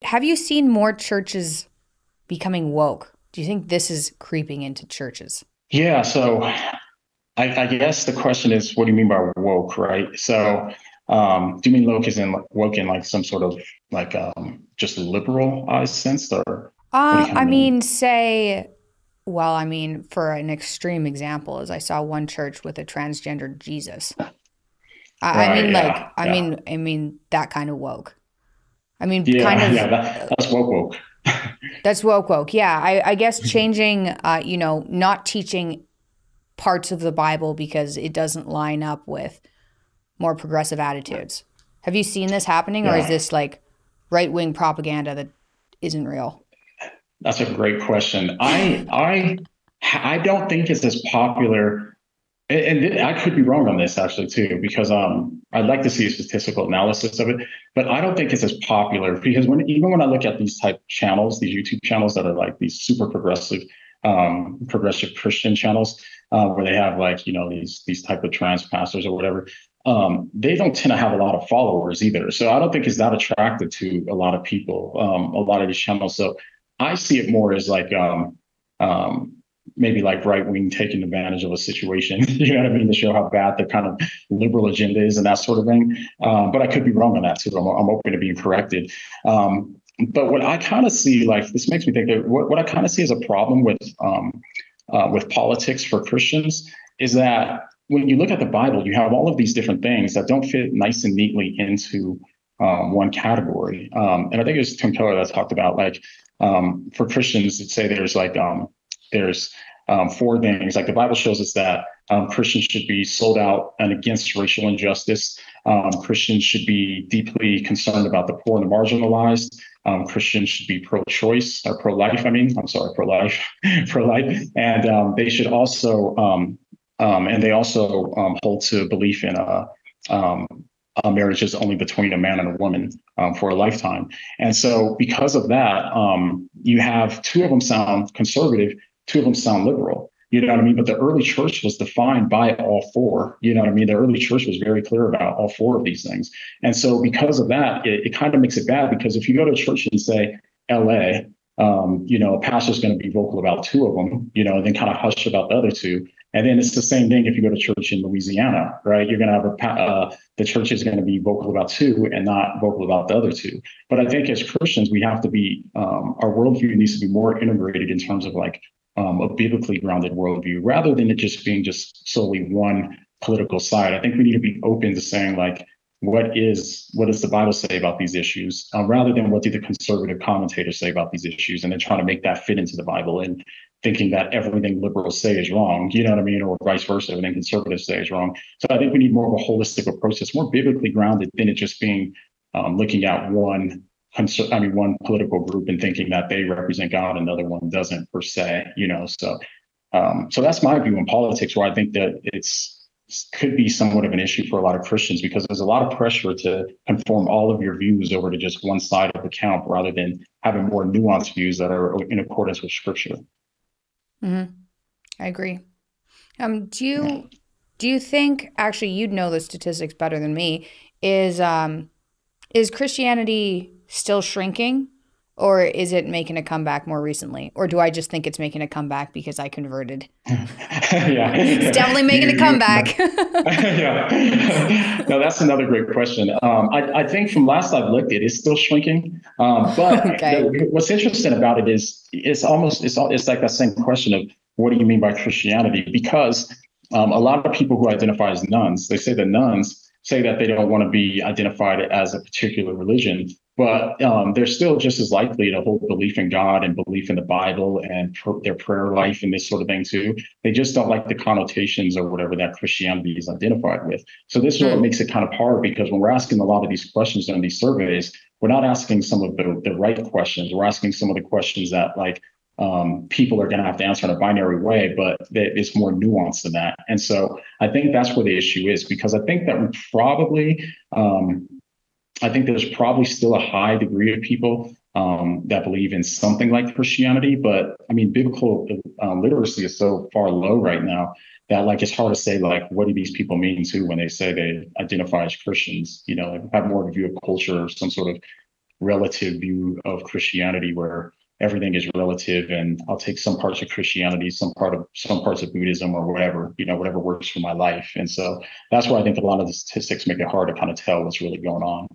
have you seen more churches becoming woke? Do you think this is creeping into churches? Yeah, so I guess the question is, what do you mean by woke, right? So, do you mean woke in like some sort of like just liberal sense, or what do you kind I of mean? mean, say, well, I mean, for an extreme example, is I saw one church with a transgender Jesus. I Right? mean, Yeah, yeah, I mean that kind of woke. I mean, kind yeah, of yeah. That's woke. that's woke woke. Yeah, I guess changing, not teaching parts of the Bible because it doesn't line up with more progressive attitudes. Have you seen this happening, or is Yeah, this like right wing propaganda that isn't real? that's a great question. I don't think it's as popular. And I could be wrong on this actually too, because I'd like to see a statistical analysis of it, but I don't think it's as popular because even when I look at these type channels, these YouTube channels that are like these super progressive Christian channels, where they have like these type of trans pastors or whatever, they don't tend to have a lot of followers either. So I don't think it's that attractive to a lot of people, a lot of these channels. So I see it more as like um, maybe like right wing taking advantage of a situation, you know what I mean, to show how bad the kind of liberal agenda is and that sort of thing. But I could be wrong on that too. I'm open to being corrected. But what I kind of see, like this makes me think that what I kind of see as a problem with politics for Christians is that when you look at the Bible, you have all of these different things that don't fit nice and neatly into one category. And I think it was Tim Keller that talked about like for Christians, that say there's four things. Like the Bible shows us that Christians should be sold out and against racial injustice. Christians should be deeply concerned about the poor and the marginalized. Christians should be pro-choice or pro-life. I mean, I'm sorry, pro-life, pro-life, and they should also and they also hold to belief in um, a marriage is only between a man and a woman for a lifetime. And so, because of that, you have two of them sound conservative, two of them sound liberal. You know what I mean? But the early church was defined by all four. You know what I mean? The early church was very clear about all four of these things. And so, because of that, it kind of makes it bad because if you go to church and say LA, a pastor's going to be vocal about two of them, and then kind of hush about the other two. And then it's the same thing if you go to church in Louisiana, right? You're going to have the church is going to be vocal about two and not vocal about the other two. But I think as Christians, we have to be our worldview needs to be more integrated in terms of like a biblically grounded worldview rather than it just being just solely one political side. I think we need to be open to saying like, what does the Bible say about these issues, rather than what do the conservative commentators say about these issues, and then trying to make that fit into the Bible and thinking that everything liberals say is wrong, you know what I mean, or vice versa, everything conservatives say is wrong. So I think we need more of a holistic approach that's more biblically grounded than it just being looking at one political group and thinking that they represent God and the other one doesn't per se. So that's my view on politics, where I think that it's could be somewhat of an issue for a lot of Christians because there's a lot of pressure to conform all of your views over to just one side of the camp rather than having more nuanced views that are in accordance with Scripture. Hmm. I agree. Do Yeah. you think actually you'd know the statistics better than me? Is is Christianity still shrinking, or is it making a comeback more recently? Or do I just think it's making a comeback because I converted? It's Yeah, definitely making a you comeback. yeah. No, that's another great question. I think from last I've looked, it is still shrinking. But Okay. what's interesting about it is it's like that same question of what do you mean by Christianity? Because a lot of people who identify as nuns, they say that nuns say that they don't want to be identified as a particular religion, but they're still just as likely to hold belief in God and belief in the Bible and their prayer life and this sort of thing too. They just don't like the connotations or whatever that Christianity is identified with. So this is what Mm, makes it kind of hard because when we're asking a lot of these questions in these surveys, we're not asking some of the right questions. We're asking some of the questions that like people are going to have to answer in a binary way, but it's more nuanced than that. And so I think that's where the issue is because I think that we probably I think there's probably still a high degree of people that believe in something like Christianity, but I mean, biblical literacy is so far low right now that like it's hard to say like what do these people mean too when they say they identify as Christians, have more of a view of culture or some sort of relative view of Christianity where everything is relative, and I'll take some parts of Christianity, some parts of Buddhism, or whatever, whatever works for my life. And so that's why I think a lot of the statistics make it hard to kind of tell what's really going on.